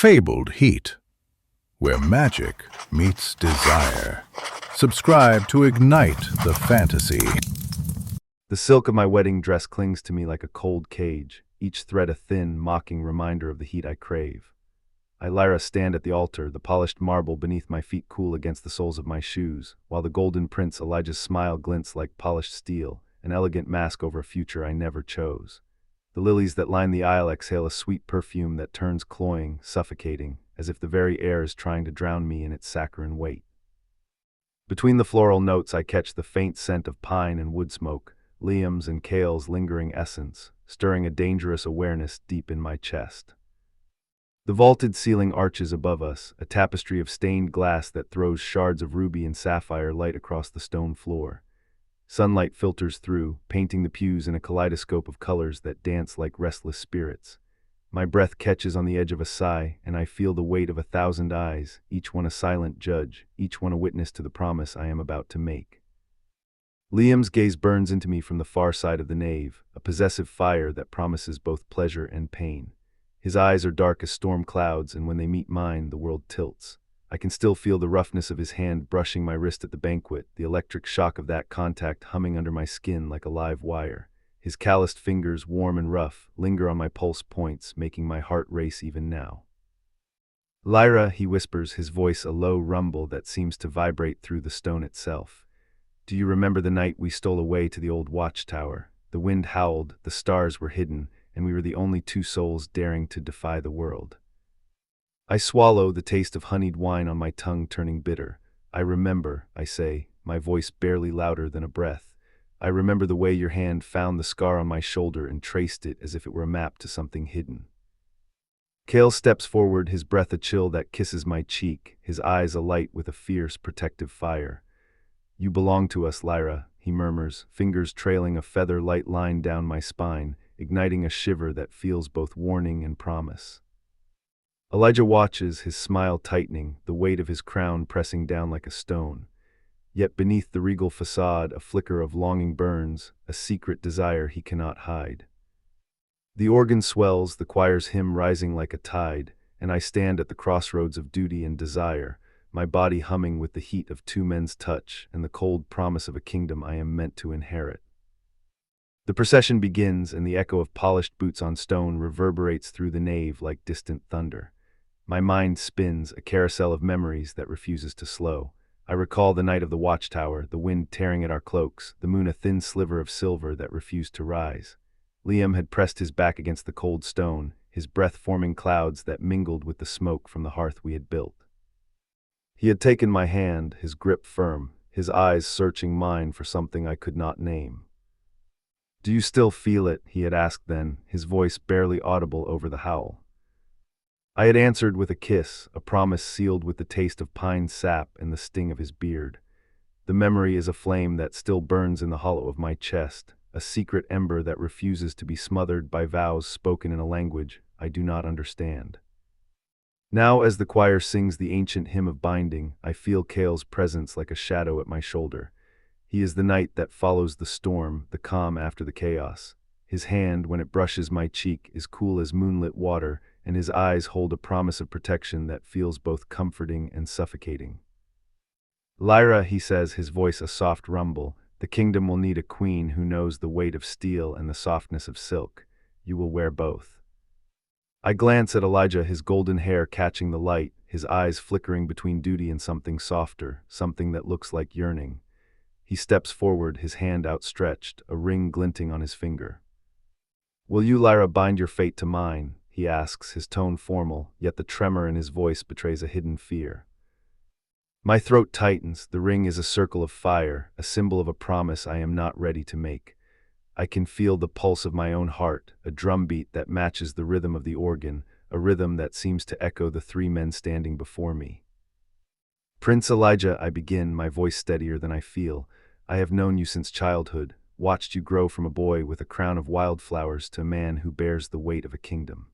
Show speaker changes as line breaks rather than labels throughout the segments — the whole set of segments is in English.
fabled heat, where magic meets desire. Subscribe to ignite the fantasy.
The silk of my wedding dress clings to me like a cold cage, each thread a thin, mocking reminder of the heat I crave. I, Lyra, stand at the altar, the polished marble beneath my feet cool against the soles of my shoes, while the golden prince Elijah's smile glints like polished steel, an elegant mask over a future I never chose. The lilies that line the aisle exhale a sweet perfume that turns cloying, suffocating, as if the very air is trying to drown me in its saccharine weight. Between the floral notes I catch the faint scent of pine and wood smoke, liams and kale's lingering essence, stirring a dangerous awareness deep in my chest. The vaulted ceiling arches above us, a tapestry of stained glass that throws shards of ruby and sapphire light across the stone floor. Sunlight filters through, painting the pews in a kaleidoscope of colors that dance like restless spirits. My breath catches on the edge of a sigh, and I feel the weight of 1,000 eyes, each one a silent judge, each one a witness to the promise I am about to make. Liam's gaze burns into me from the far side of the nave, a possessive fire that promises both pleasure and pain. His eyes are dark as storm clouds, and when they meet mine, the world tilts. I can still feel the roughness of his hand brushing my wrist at the banquet, the electric shock of that contact humming under my skin like a live wire. His calloused fingers, warm and rough, linger on my pulse points, making my heart race even now. Lyra, he whispers, his voice a low rumble that seems to vibrate through the stone itself. Do you remember the night we stole away to the old watchtower? The wind howled, the stars were hidden, and we were the only two souls daring to defy the world. I swallow, the taste of honeyed wine on my tongue turning bitter. I remember, I say, my voice barely louder than a breath. I remember the way your hand found the scar on my shoulder and traced it as if it were a map to something hidden. Cale steps forward, his breath a chill that kisses my cheek, his eyes alight with a fierce, protective fire. You belong to us, Lyra, he murmurs, fingers trailing a feather-light line down my spine, igniting a shiver that feels both warning and promise. Elijah watches, his smile tightening, the weight of his crown pressing down like a stone. Yet beneath the regal facade, a flicker of longing burns, a secret desire he cannot hide. The organ swells, the choir's hymn rising like a tide, and I stand at the crossroads of duty and desire, my body humming with the heat of two men's touch and the cold promise of a kingdom I am meant to inherit. The procession begins, and the echo of polished boots on stone reverberates through the nave like distant thunder. My mind spins, a carousel of memories that refuses to slow. I recall the night of the watchtower, the wind tearing at our cloaks, the moon a thin sliver of silver that refused to rise. Liam had pressed his back against the cold stone, his breath forming clouds that mingled with the smoke from the hearth we had built. He had taken my hand, his grip firm, his eyes searching mine for something I could not name. Do you still feel it? He had asked then, his voice barely audible over the howl. I had answered with a kiss, a promise sealed with the taste of pine sap and the sting of his beard. The memory is a flame that still burns in the hollow of my chest, a secret ember that refuses to be smothered by vows spoken in a language I do not understand. Now, as the choir sings the ancient hymn of binding, I feel Cale's presence like a shadow at my shoulder. He is the night that follows the storm, the calm after the chaos. His hand, when it brushes my cheek, is cool as moonlit water, and his eyes hold a promise of protection that feels both comforting and suffocating. Lyra, he says, his voice a soft rumble, the kingdom will need a queen who knows the weight of steel and the softness of silk. You will wear both. I glance at Elijah, his golden hair catching the light, his eyes flickering between duty and something softer, something that looks like yearning. He steps forward, his hand outstretched, a ring glinting on his finger. Will you, Lyra, bind your fate to mine? He asks, his tone formal, yet the tremor in his voice betrays a hidden fear. My throat tightens, the ring is a circle of fire, a symbol of a promise I am not ready to make. I can feel the pulse of my own heart, a drumbeat that matches the rhythm of the organ, a rhythm that seems to echo the three men standing before me. Prince Elijah, I begin, my voice steadier than I feel. I have known you since childhood, watched you grow from a boy with a crown of wildflowers to a man who bears the weight of a kingdom.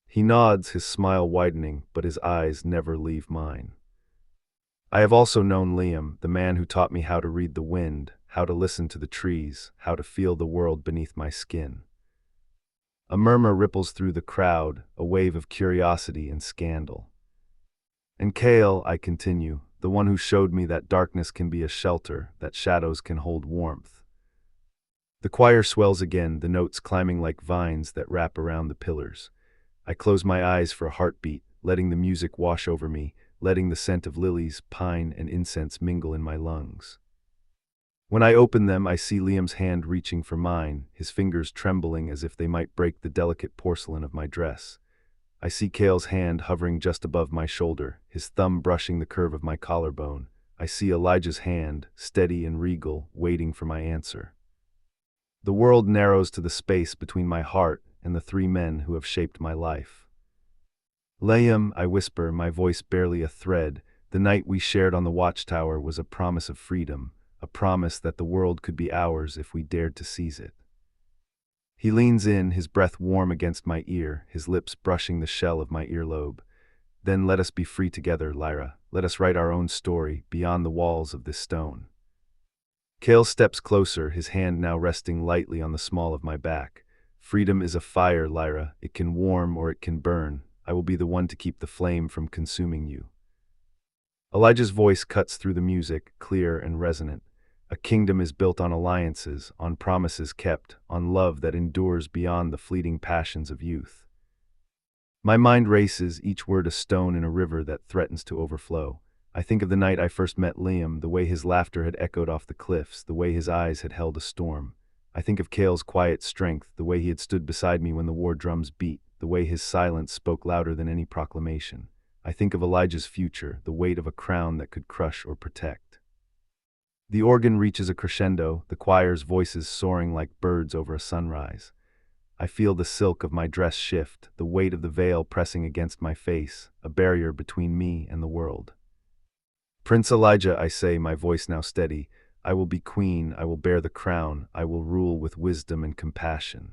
He nods, his smile widening, but his eyes never leave mine. I have also known Liam, the man who taught me how to read the wind, how to listen to the trees, how to feel the world beneath my skin. A murmur ripples through the crowd, a wave of curiosity and scandal. And Kale, I continue, the one who showed me that darkness can be a shelter, that shadows can hold warmth. The choir swells again, the notes climbing like vines that wrap around the pillars. I close my eyes for a heartbeat, letting the music wash over me, letting the scent of lilies, pine, and incense mingle in my lungs. When I open them, I see Liam's hand reaching for mine, his fingers trembling as if they might break the delicate porcelain of my dress. I see Kale's hand hovering just above my shoulder, his thumb brushing the curve of my collarbone. I see Elijah's hand, steady and regal, waiting for my answer. The world narrows to the space between my heart and the three men who have shaped my life. Liam, I whisper, my voice barely a thread, the night we shared on the watchtower was a promise of freedom, a promise that the world could be ours if we dared to seize it. He leans in, his breath warm against my ear, his lips brushing the shell of my earlobe. Then let us be free together, Lyra. Let us write our own story, beyond the walls of this stone. Kale steps closer, his hand now resting lightly on the small of my back. Freedom is a fire, Lyra. It can warm or it can burn. I will be the one to keep the flame from consuming you. Elijah's voice cuts through the music, clear and resonant. A kingdom is built on alliances, on promises kept, on love that endures beyond the fleeting passions of youth. My mind races, each word a stone in a river that threatens to overflow. I think of the night I first met Liam, the way his laughter had echoed off the cliffs, the way his eyes had held a storm. I think of Kale's quiet strength, the way he had stood beside me when the war drums beat, the way his silence spoke louder than any proclamation. I think of Elijah's future, the weight of a crown that could crush or protect. The organ reaches a crescendo, the choir's voices soaring like birds over a sunrise. I feel the silk of my dress shift, the weight of the veil pressing against my face, a barrier between me and the world. Prince Elijah, I say, my voice now steady, I will be queen, I will bear the crown, I will rule with wisdom and compassion.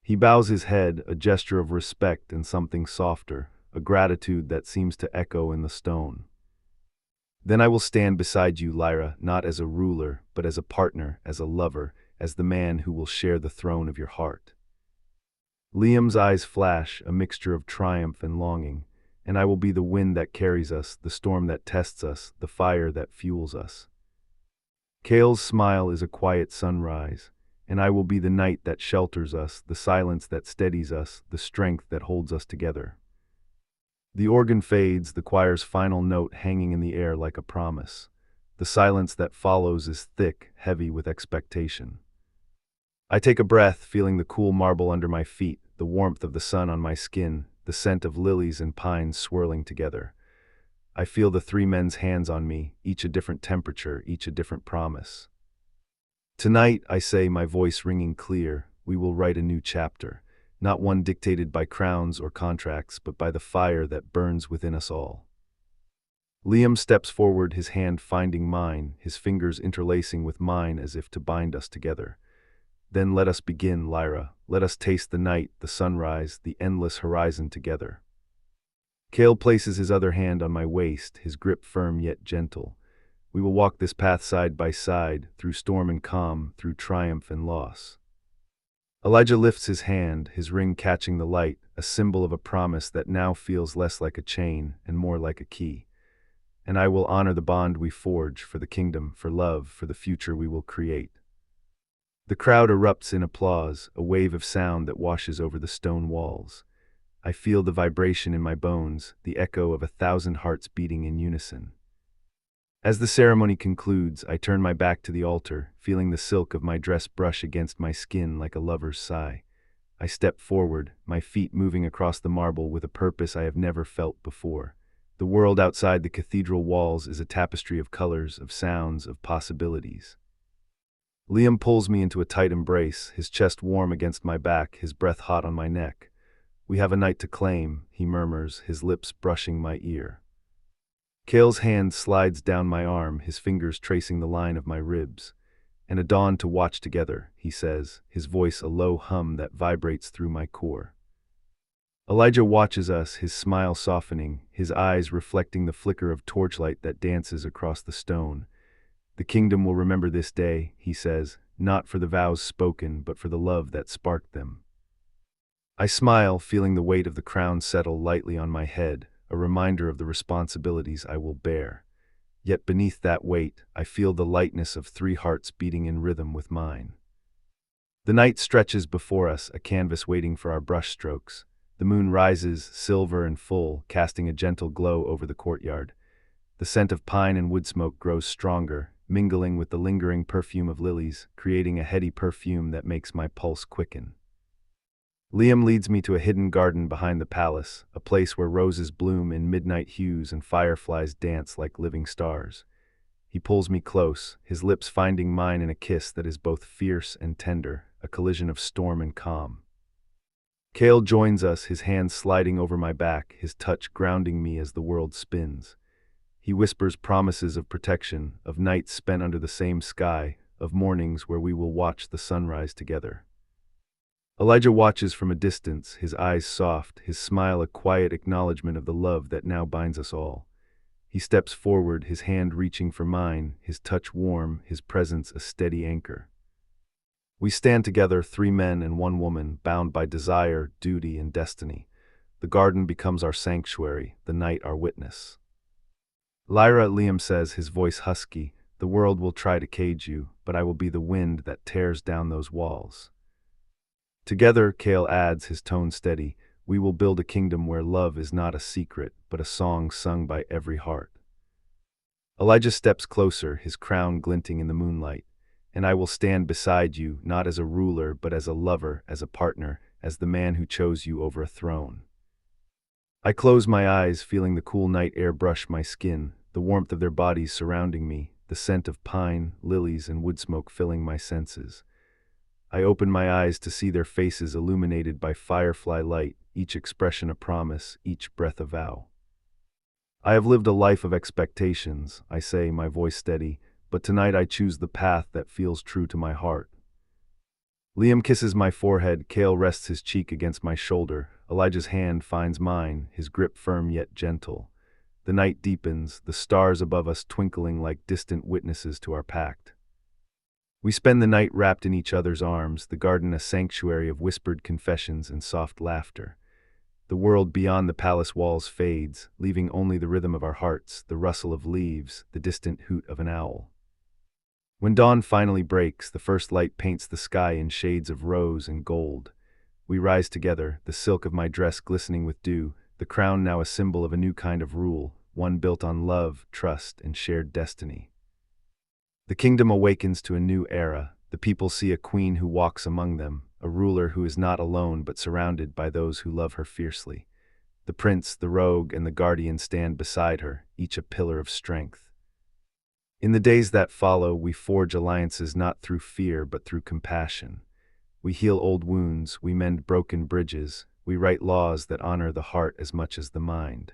He bows his head, a gesture of respect and something softer, a gratitude that seems to echo in the stone. Then I will stand beside you, Lyra, not as a ruler, but as a partner, as a lover, as the man who will share the throne of your heart. Liam's eyes flash, a mixture of triumph and longing, and I will be the wind that carries us, the storm that tests us, the fire that fuels us. Kale's smile is a quiet sunrise, and I will be the night that shelters us, the silence that steadies us, the strength that holds us together. The organ fades, the choir's final note hanging in the air like a promise. The silence that follows is thick, heavy with expectation. I take a breath, feeling the cool marble under my feet, the warmth of the sun on my skin, the scent of lilies and pines swirling together. I feel the three men's hands on me, each a different temperature, each a different promise. Tonight, I say, my voice ringing clear, we will write a new chapter, not one dictated by crowns or contracts, but by the fire that burns within us all. Liam steps forward, his hand finding mine, his fingers interlacing with mine as if to bind us together. Then let us begin, Lyra. Let us taste the night, the sunrise, the endless horizon together. Kale places his other hand on my waist, his grip firm yet gentle. We will walk this path side by side, through storm and calm, through triumph and loss. Elijah lifts his hand, his ring catching the light, a symbol of a promise that now feels less like a chain and more like a key. And I will honor the bond we forge for the kingdom, for love, for the future we will create. The crowd erupts in applause, a wave of sound that washes over the stone walls. I feel the vibration in my bones, the echo of 1,000 hearts beating in unison. As the ceremony concludes, I turn my back to the altar, feeling the silk of my dress brush against my skin like a lover's sigh. I step forward, my feet moving across the marble with a purpose I have never felt before. The world outside the cathedral walls is a tapestry of colors, of sounds, of possibilities. Liam pulls me into a tight embrace, his chest warm against my back, his breath hot on my neck. We have a night to claim, he murmurs, his lips brushing my ear. Kale's hand slides down my arm, his fingers tracing the line of my ribs. And a dawn to watch together, he says, his voice a low hum that vibrates through my core. Elijah watches us, his smile softening, his eyes reflecting the flicker of torchlight that dances across the stone. The kingdom will remember this day, he says, not for the vows spoken, but for the love that sparked them. I smile, feeling the weight of the crown settle lightly on my head, a reminder of the responsibilities I will bear. Yet beneath that weight, I feel the lightness of three hearts beating in rhythm with mine. The night stretches before us, a canvas waiting for our brushstrokes. The moon rises, silver and full, casting a gentle glow over the courtyard. The scent of pine and wood smoke grows stronger, mingling with the lingering perfume of lilies, creating a heady perfume that makes my pulse quicken. Liam leads me to a hidden garden behind the palace, a place where roses bloom in midnight hues and fireflies dance like living stars. He pulls me close, his lips finding mine in a kiss that is both fierce and tender, a collision of storm and calm. Cale joins us, his hands sliding over my back, his touch grounding me as the world spins. He whispers promises of protection, of nights spent under the same sky, of mornings where we will watch the sunrise together. Elijah watches from a distance, his eyes soft, his smile a quiet acknowledgement of the love that now binds us all. He steps forward, his hand reaching for mine, his touch warm, his presence a steady anchor. We stand together, three men and one woman, bound by desire, duty, and destiny. The garden becomes our sanctuary, the night our witness. Lyra, Liam says, his voice husky, the world will try to cage you, but I will be the wind that tears down those walls. Together, Cale adds, his tone steady, we will build a kingdom where love is not a secret, but a song sung by every heart. Elijah steps closer, his crown glinting in the moonlight. And I will stand beside you, not as a ruler, but as a lover, as a partner, as the man who chose you over a throne. I close my eyes, feeling the cool night air brush my skin, the warmth of their bodies surrounding me, the scent of pine, lilies, and wood smoke filling my senses. I open my eyes to see their faces illuminated by firefly light, each expression a promise, each breath a vow. I have lived a life of expectations, I say, my voice steady, but tonight I choose the path that feels true to my heart. Liam kisses my forehead, Cale rests his cheek against my shoulder, Elijah's hand finds mine, his grip firm yet gentle. The night deepens, the stars above us twinkling like distant witnesses to our pact. We spend the night wrapped in each other's arms, the garden a sanctuary of whispered confessions and soft laughter. The world beyond the palace walls fades, leaving only the rhythm of our hearts, the rustle of leaves, the distant hoot of an owl. When dawn finally breaks, the first light paints the sky in shades of rose and gold. We rise together, the silk of my dress glistening with dew, the crown now a symbol of a new kind of rule, one built on love, trust, and shared destiny. The kingdom awakens to a new era. The people see a queen who walks among them, a ruler who is not alone but surrounded by those who love her fiercely. The prince, the rogue, and the guardian stand beside her, each a pillar of strength. In the days that follow, we forge alliances not through fear but through compassion. We heal old wounds, we mend broken bridges, we write laws that honor the heart as much as the mind.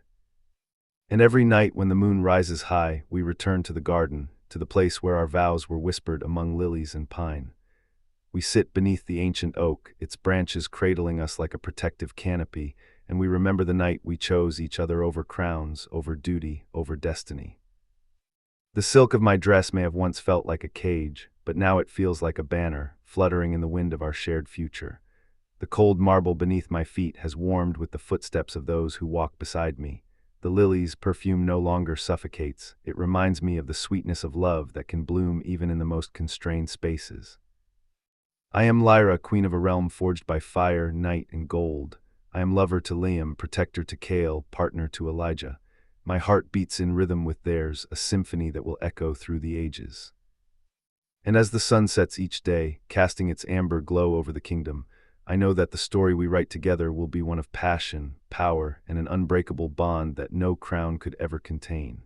And every night when the moon rises high, we return to the garden, to the place where our vows were whispered among lilies and pine. We sit beneath the ancient oak, its branches cradling us like a protective canopy, and we remember the night we chose each other over crowns, over duty, over destiny. The silk of my dress may have once felt like a cage, but now it feels like a banner, fluttering in the wind of our shared future. The cold marble beneath my feet has warmed with the footsteps of those who walk beside me. The lily's perfume no longer suffocates, it reminds me of the sweetness of love that can bloom even in the most constrained spaces. I am Lyra, queen of a realm forged by fire, night, and gold. I am lover to Liam, protector to Cale, partner to Elijah. My heart beats in rhythm with theirs, a symphony that will echo through the ages. And as the sun sets each day, casting its amber glow over the kingdom, I know that the story we write together will be one of passion, power, and an unbreakable bond that no crown could ever contain.